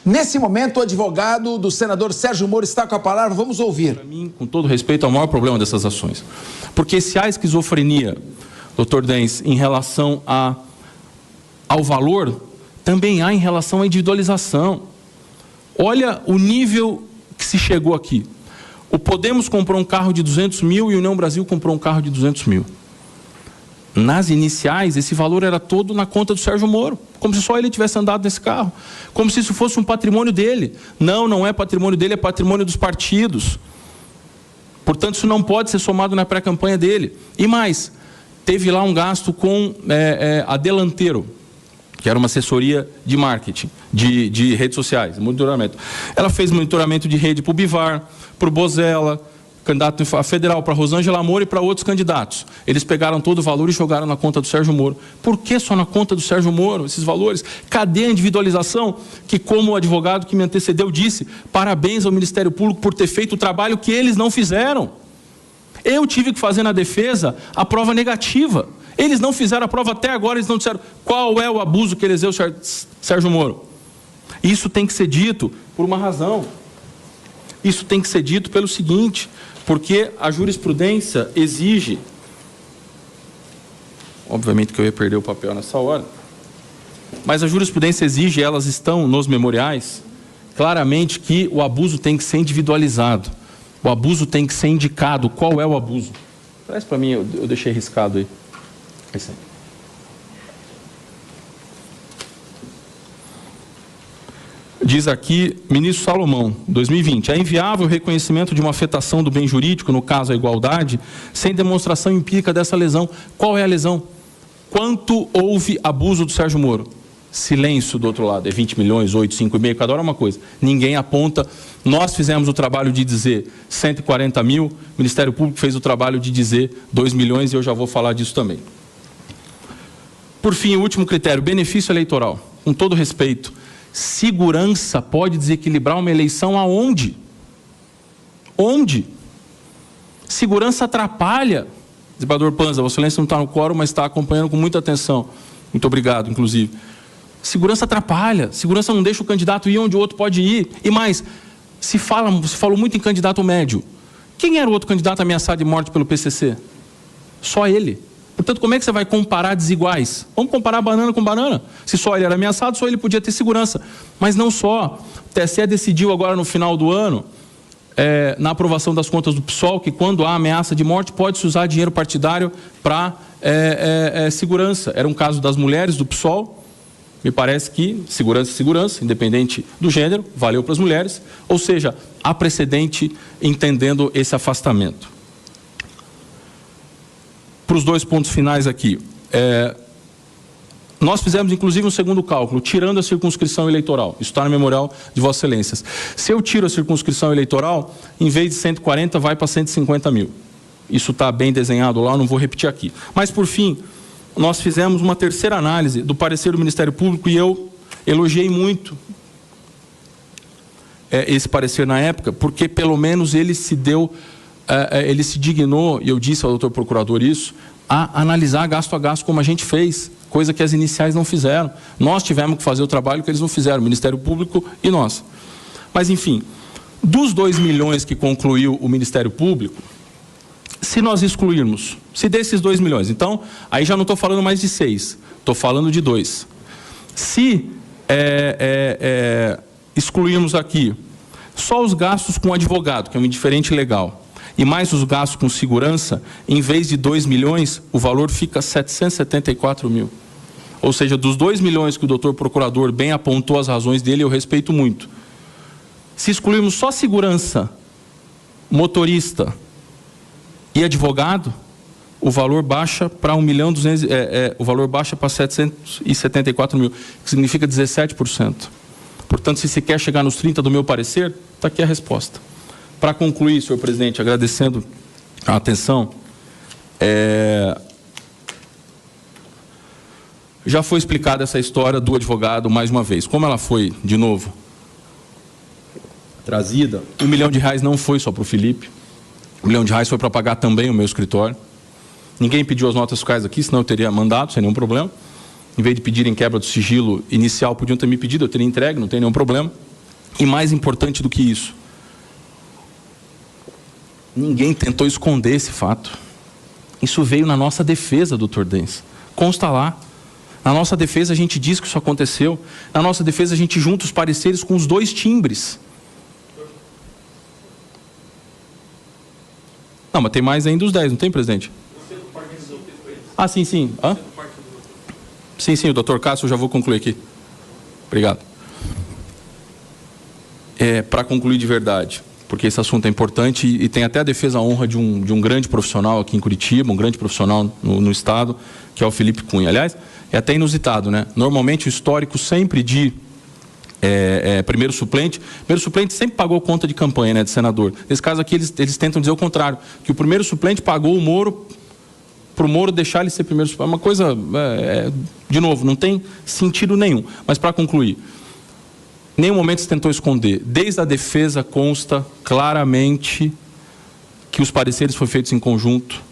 Nesse momento, o advogado do senador Sérgio Moro está com a palavra. Vamos ouvir. Para mim, com todo respeito, é o maior problema dessas ações. Porque se há esquizofrenia, doutor Dens, em relação ao valor, também há em relação à individualização. Olha o nível que se chegou aqui. O Podemos comprou um carro de 200 mil e o União Brasil comprou um carro de 200 mil. Nas iniciais, esse valor era todo na conta do Sérgio Moro, como se só ele tivesse andado nesse carro, como se isso fosse um patrimônio dele. Não, não é patrimônio dele, é patrimônio dos partidos. Portanto, isso não pode ser somado na pré-campanha dele. E mais, teve lá um gasto com a Delanteiro, que era uma assessoria de marketing, de redes sociais, monitoramento. Ela fez monitoramento de rede para o Bivar, para o Bozella, candidato a federal, para a Rosângela Amor e para outros candidatos. Eles pegaram todo o valor e jogaram na conta do Sérgio Moro. Por que só na conta do Sérgio Moro, esses valores? Cadê a individualização? Que, como o advogado que me antecedeu disse, parabéns ao Ministério Público por ter feito o trabalho que eles não fizeram. Eu tive que fazer na defesa a prova negativa. Eles não fizeram a prova até agora, eles não disseram qual é o abuso que ele exerceu Sérgio Moro. Isso tem que ser dito por uma razão. Isso tem que ser dito pelo seguinte, porque a jurisprudência exige, obviamente que eu ia perder o papel nessa hora, mas a jurisprudência exige, elas estão nos memoriais, claramente que o abuso tem que ser individualizado, o abuso tem que ser indicado, qual é o abuso. Traz para mim, eu deixei riscado aí. Esse aí. Diz aqui, ministro Salomão, 2020, é inviável o reconhecimento de uma afetação do bem jurídico, no caso a igualdade, sem demonstração empírica dessa lesão. Qual é a lesão? Quanto houve abuso do Sérgio Moro? Silêncio do outro lado, é 20 milhões, 8, 5,5, cada hora é uma coisa. Ninguém aponta. Nós fizemos o trabalho de dizer 140 mil, o Ministério Público fez o trabalho de dizer 2 milhões e eu já vou falar disso também. Por fim, o último critério, benefício eleitoral. Com todo respeito, segurança pode desequilibrar uma eleição aonde? Onde? Segurança atrapalha. Desembargador Panza, Vossa Excelência não está no quórum, mas está acompanhando com muita atenção. Muito obrigado, inclusive. Segurança atrapalha. Segurança não deixa o candidato ir onde o outro pode ir. E mais, se falou muito em candidato médio. Quem era o outro candidato ameaçado de morte pelo PCC? Só ele. Portanto, como é que você vai comparar desiguais? Vamos comparar banana com banana. Se só ele era ameaçado, só ele podia ter segurança. Mas não só. O TSE decidiu agora no final do ano, na aprovação das contas do PSOL, que quando há ameaça de morte, pode-se usar dinheiro partidário para segurança. Era um caso das mulheres do PSOL. Me parece que segurança, independente do gênero, valeu para as mulheres. Ou seja, há precedente entendendo esse afastamento. Para os dois pontos finais aqui, nós fizemos inclusive um segundo cálculo, tirando a circunscrição eleitoral. Isso está no memorial de Vossas Excelências. Se eu tiro a circunscrição eleitoral, em vez de 140, vai para 150 mil. Isso está bem desenhado lá, não vou repetir aqui. Mas, por fim, nós fizemos uma terceira análise do parecer do Ministério Público e eu elogiei muito esse parecer na época, porque pelo menos ele se dignou, e eu disse ao doutor procurador isso, a analisar gasto a gasto como a gente fez, coisa que as iniciais não fizeram. Nós tivemos que fazer o trabalho que eles não fizeram, o Ministério Público e nós. Mas, enfim, dos 2 milhões que concluiu o Ministério Público, se nós excluirmos, se desses 2 milhões, então, aí já não estou falando mais de 6, estou falando de 2. Se excluirmos aqui só os gastos com advogado, que é um indiferente legal, e mais os gastos com segurança, em vez de 2 milhões, o valor fica 774 mil. Ou seja, dos 2 milhões que o doutor procurador bem apontou as razões dele, eu respeito muito. Se excluirmos só segurança, motorista e advogado, o valor baixa para 1.200.000, o valor baixa para 774 mil, que significa 17%. Portanto, se quer chegar nos 30 do meu parecer, está aqui a resposta. Para concluir, senhor presidente, agradecendo a atenção, já foi explicada essa história do advogado mais uma vez. Como ela foi, de novo, trazida, R$1 milhão não foi só para o Felipe, R$1 milhão foi para pagar também o meu escritório. Ninguém pediu as notas fiscais aqui, senão eu teria mandado, sem nenhum problema. Em vez de pedirem quebra do sigilo inicial, podiam ter me pedido, eu teria entregue, não tem nenhum problema. E mais importante do que isso, ninguém tentou esconder esse fato. Isso veio na nossa defesa, doutor Dens. Consta lá. Na nossa defesa a gente diz que isso aconteceu. Na nossa defesa a gente junta os pareceres com os 2 timbres. Não, mas tem mais ainda os 10, não tem, presidente? Ah, sim, sim. Hã? Sim, o doutor Cássio, eu já vou concluir aqui. Obrigado. Para concluir de verdade, porque esse assunto é importante e tem até a defesa à honra de um grande profissional aqui em Curitiba, um grande profissional no estado, que é o Felipe Cunha. Aliás, é até inusitado, né? Normalmente o histórico sempre de primeiro suplente sempre pagou conta de campanha, né, de senador. Nesse caso aqui eles tentam dizer o contrário, que o primeiro suplente pagou o Moro para o Moro deixar ele ser primeiro suplente. É uma coisa, de novo, não tem sentido nenhum. Mas para concluir, em nenhum momento se tentou esconder. Desde a defesa consta claramente que os pareceres foram feitos em conjunto.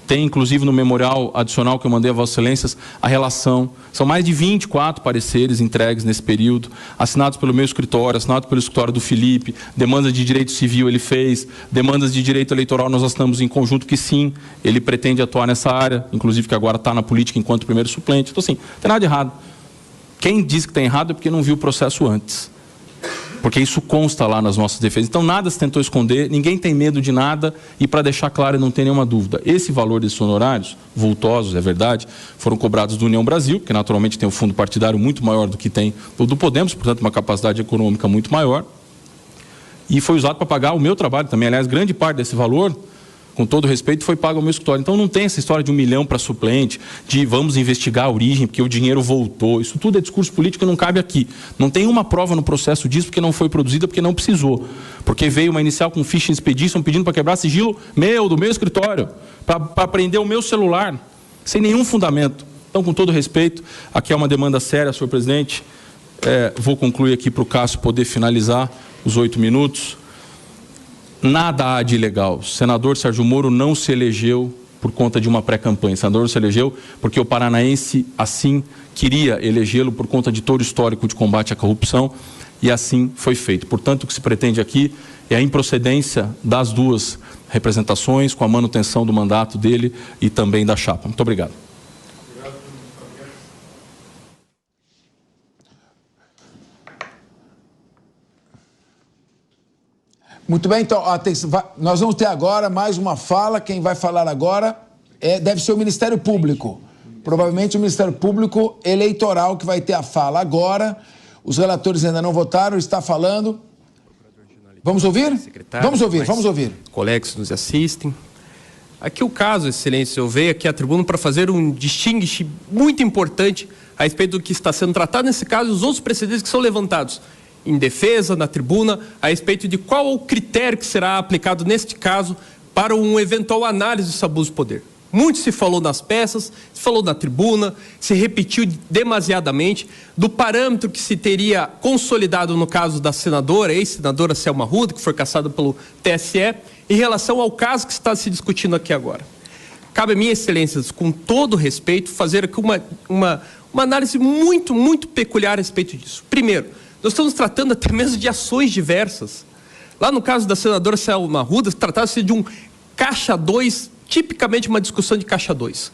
Tem, inclusive, no memorial adicional que eu mandei a Vossas Excelências, a relação. São mais de 24 pareceres entregues nesse período, assinados pelo meu escritório, assinados pelo escritório do Felipe, demandas de direito civil ele fez, demandas de direito eleitoral nós assinamos em conjunto, que sim, ele pretende atuar nessa área, inclusive que agora está na política enquanto primeiro suplente. Então, assim, não tem nada de errado. Quem diz que está errado é porque não viu o processo antes. Porque isso consta lá nas nossas defesas. Então, nada se tentou esconder, ninguém tem medo de nada, e para deixar claro, não tem nenhuma dúvida, esse valor desses honorários, vultosos, é verdade, foram cobrados do União Brasil, que naturalmente tem um fundo partidário muito maior do que tem o do Podemos, portanto, uma capacidade econômica muito maior, e foi usado para pagar o meu trabalho também. Aliás, grande parte desse valor, com todo respeito, foi pago ao meu escritório. Então não tem essa história de 1 milhão para suplente, de vamos investigar a origem, porque o dinheiro voltou. Isso tudo é discurso político e não cabe aqui. Não tem uma prova no processo disso, porque não foi produzida, porque não precisou. Porque veio uma inicial com ficha expedition pedindo para quebrar sigilo do meu escritório, para prender o meu celular, sem nenhum fundamento. Então, com todo respeito, aqui é uma demanda séria, senhor presidente. Vou concluir aqui para o Cássio poder finalizar os 8 minutos. Nada há de ilegal. O senador Sérgio Moro não se elegeu por conta de uma pré-campanha. O senador se elegeu porque o paranaense assim queria elegê-lo por conta de todo o histórico de combate à corrupção, e assim foi feito. Portanto, o que se pretende aqui é a improcedência das 2 representações, com a manutenção do mandato dele e também da chapa. Muito obrigado. Muito bem, então, atenção, nós vamos ter agora mais uma fala. Quem vai falar agora deve ser o Ministério Público. Provavelmente o Ministério Público Eleitoral que vai ter a fala agora. Os relatores ainda não votaram, está falando. Vamos ouvir? Vamos ouvir. Colegas que nos assistem. Aqui o caso, Excelência, eu venho aqui à tribuna para fazer um distingue muito importante a respeito do que está sendo tratado nesse caso e os outros precedentes que são levantados em defesa, na tribuna, a respeito de qual o critério que será aplicado neste caso para um eventual análise desse abuso de poder. Muito se falou nas peças, se falou na tribuna, se repetiu demasiadamente do parâmetro que se teria consolidado no caso da senadora, ex-senadora Selma Arruda, que foi cassada pelo TSE, em relação ao caso que está se discutindo aqui agora. Cabe a mim, Excelências, com todo respeito, fazer aqui uma análise muito peculiar a respeito disso. Primeiro, nós estamos tratando até mesmo de ações diversas. Lá no caso da senadora Selma Arruda, tratava-se de um caixa 2, tipicamente uma discussão de caixa 2.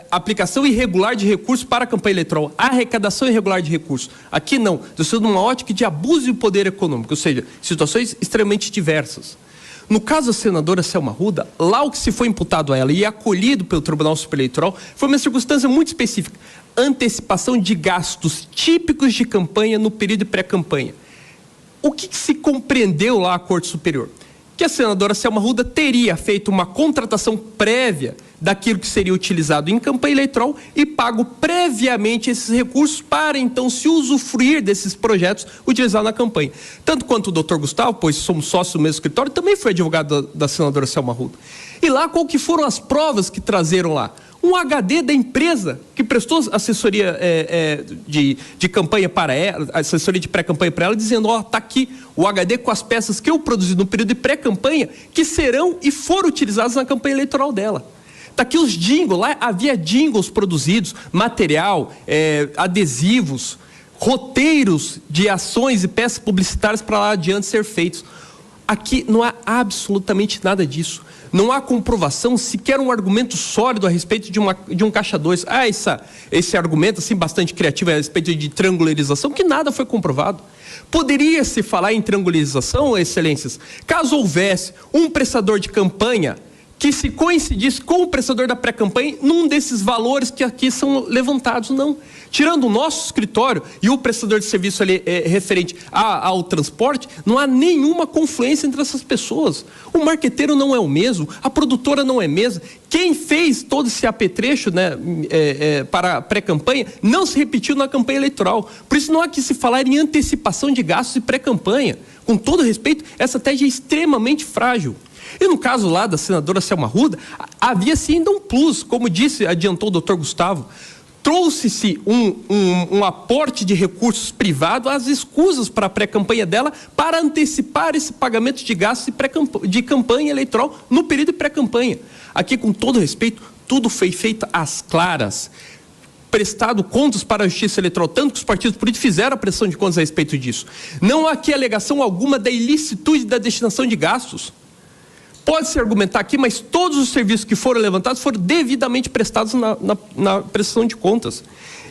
Aplicação irregular de recursos para a campanha eleitoral, arrecadação irregular de recursos. Aqui não, nós estamos numa ótica de abuso de poder econômico, ou seja, situações extremamente diversas. No caso da senadora Selma Arruda, lá o que se foi imputado a ela e acolhido pelo Tribunal Superior Eleitoral foi uma circunstância muito específica: antecipação de gastos típicos de campanha no período de pré-campanha. O que se compreendeu lá à Corte Superior? Que a senadora Selma Arruda teria feito uma contratação prévia daquilo que seria utilizado em campanha eleitoral e pago previamente esses recursos para então se usufruir desses projetos utilizados na campanha. Tanto quanto o doutor Gustavo, pois somos sócios do mesmo escritório, também foi advogado da senadora Selma Arruda. E lá, qual que foram as provas que trazeram lá? Um HD da empresa que prestou assessoria de campanha para ela, assessoria de pré-campanha para ela, dizendo: está aqui o HD com as peças que eu produzi no período de pré-campanha que serão e foram utilizadas na campanha eleitoral dela. Está aqui os jingles, lá havia jingles produzidos, material, adesivos, roteiros de ações e peças publicitárias para lá adiante ser feitos. Aqui não há absolutamente nada disso. Não há comprovação, sequer um argumento sólido a respeito de um caixa 2. Esse argumento assim, bastante criativo a respeito de triangularização, que nada foi comprovado. Poderia-se falar em triangularização, excelências, caso houvesse um prestador de campanha que se coincidisse com o prestador da pré-campanha num desses valores que aqui são levantados. Não. Tirando o nosso escritório e o prestador de serviço ali referente ao transporte, não há nenhuma confluência entre essas pessoas. O marqueteiro não é o mesmo, a produtora não é a mesma. Quem fez todo esse apetrecho, né, para a pré-campanha não se repetiu na campanha eleitoral. Por isso não há que se falar em antecipação de gastos de pré-campanha. Com todo respeito, essa tese é extremamente frágil. E no caso lá da senadora Selma Arruda, havia sim ainda um plus, como adiantou o doutor Gustavo. Trouxe-se um aporte de recursos privados às escusas para a pré-campanha dela para antecipar esse pagamento de gastos de campanha eleitoral no período de pré-campanha. Aqui, com todo respeito, tudo foi feito às claras. Prestado contas para a Justiça Eleitoral, tanto que os partidos políticos fizeram a prestação de contas a respeito disso. Não há aqui alegação alguma da ilicitude da destinação de gastos. Pode-se argumentar aqui, mas todos os serviços que foram levantados foram devidamente prestados na prestação de contas.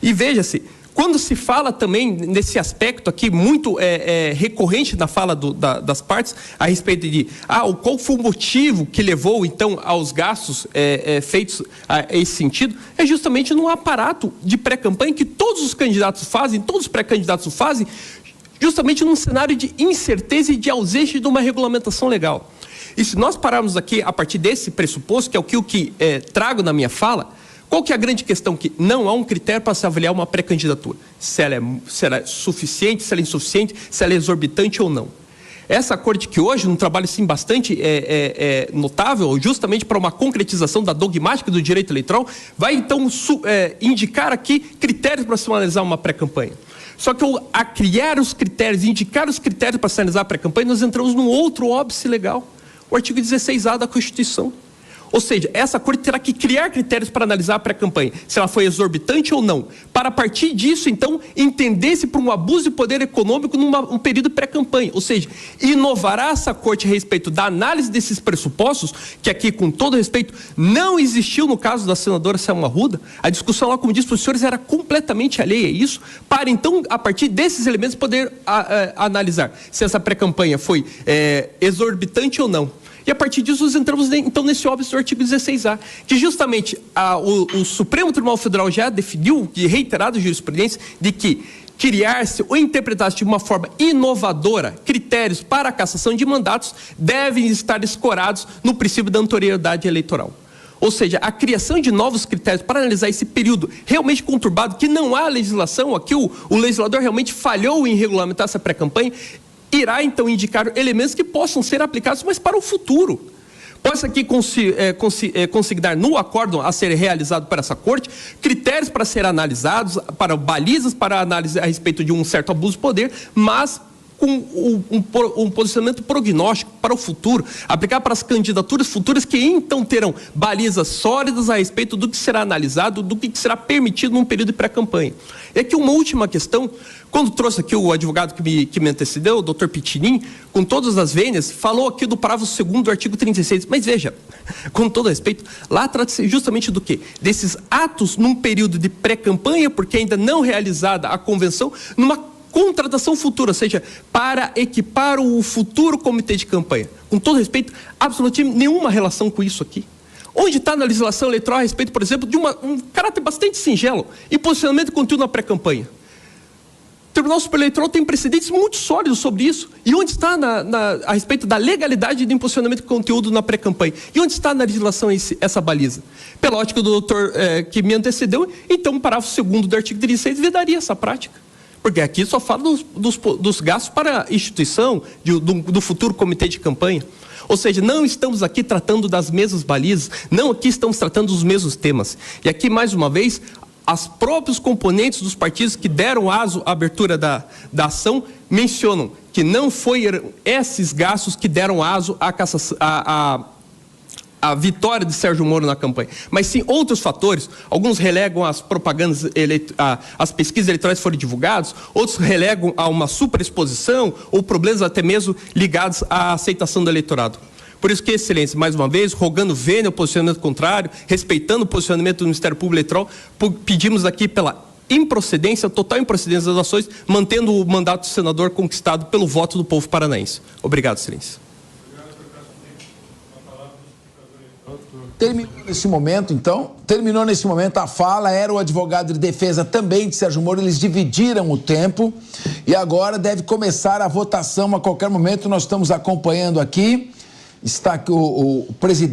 E veja-se, quando se fala também nesse aspecto aqui, muito recorrente na fala das partes, a respeito de qual foi o motivo que levou, então, aos gastos feitos a esse sentido, é justamente num aparato de pré-campanha que todos os candidatos fazem, todos os pré-candidatos fazem, justamente num cenário de incerteza e de ausência de uma regulamentação legal. E se nós pararmos aqui a partir desse pressuposto, que é o que trago na minha fala, qual que é a grande questão? Que não há um critério para se avaliar uma pré-candidatura. Se ela é suficiente, se ela é insuficiente, se ela é exorbitante ou não. Essa corte que hoje, num trabalho sim, bastante notável, justamente para uma concretização da dogmática do direito eleitoral, vai então indicar aqui critérios para se analisar uma pré-campanha. Só que a criar os critérios, indicar os critérios para se analisar a pré-campanha, nós entramos num outro óbice legal. O artigo 16A da Constituição. Ou seja, essa corte terá que criar critérios para analisar a pré-campanha, se ela foi exorbitante ou não, para a partir disso, então, entender-se por um abuso de poder econômico num período pré-campanha. Ou seja, inovará essa corte a respeito da análise desses pressupostos, que aqui, com todo respeito, não existiu no caso da senadora Selma Arruda. A discussão lá, como disse para os senhores, era completamente alheia a isso, para então, a partir desses elementos, poder analisar se essa pré-campanha foi exorbitante ou não. E a partir disso nós entramos então nesse óbice do artigo 16A, que justamente o Supremo Tribunal Federal já definiu, de reiterada jurisprudência, de que criar-se ou interpretar-se de uma forma inovadora critérios para a cassação de mandatos devem estar escorados no princípio da notoriedade eleitoral. Ou seja, a criação de novos critérios para analisar esse período realmente conturbado, que não há legislação, aqui o legislador realmente falhou em regulamentar essa pré-campanha, irá então indicar elementos que possam ser aplicados, mas para o futuro. Pode-se aqui consignar no acórdão a ser realizado para essa corte, critérios para ser analisados, para balizas para análise a respeito de um certo abuso de poder, mas com um posicionamento prognóstico para o futuro, aplicar para as candidaturas futuras que então terão balizas sólidas a respeito do que será analisado, do que será permitido num período de pré-campanha. E aqui uma última questão, quando trouxe aqui o advogado que me antecedeu, o doutor Pitinin, com todas as vênias, falou aqui do parágrafo 2º do artigo 36, mas veja, com todo respeito, lá trata-se justamente do quê? Desses atos num período de pré-campanha, porque ainda não realizada a convenção, numa contratação futura, ou seja, para equipar o futuro comitê de campanha. Com todo respeito, absolutamente nenhuma relação com isso aqui. Onde está na legislação eleitoral a respeito, por exemplo, de um caráter bastante singelo e posicionamento de conteúdo na pré-campanha? O Tribunal Superior Eleitoral tem precedentes muito sólidos sobre isso. E onde está a respeito da legalidade de posicionamento de conteúdo na pré-campanha? E onde está na legislação essa baliza? Pela ótica do doutor que me antecedeu, então o parágrafo 2º do artigo 36 vedaria essa prática. Porque aqui só fala dos gastos para a instituição, do futuro comitê de campanha. Ou seja, não estamos aqui tratando das mesmas balizas, não aqui estamos tratando dos mesmos temas. E aqui, mais uma vez, os próprios componentes dos partidos que deram aso à abertura da ação mencionam que não foram esses gastos que deram aso a vitória de Sérgio Moro na campanha, mas sim outros fatores. Alguns relegam as propagandas, as pesquisas eleitorais foram divulgadas, outros relegam a uma superexposição ou problemas até mesmo ligados à aceitação do eleitorado. Por isso que, Excelência, mais uma vez, rogando vênia o posicionamento contrário, respeitando o posicionamento do Ministério Público Eleitoral, pedimos aqui pela improcedência, total improcedência das ações, mantendo o mandato do senador conquistado pelo voto do povo paranaense. Obrigado, Excelência. Terminou nesse momento a fala, era o advogado de defesa também de Sérgio Moro, eles dividiram o tempo e agora deve começar a votação a qualquer momento, nós estamos acompanhando aqui, está aqui o presidente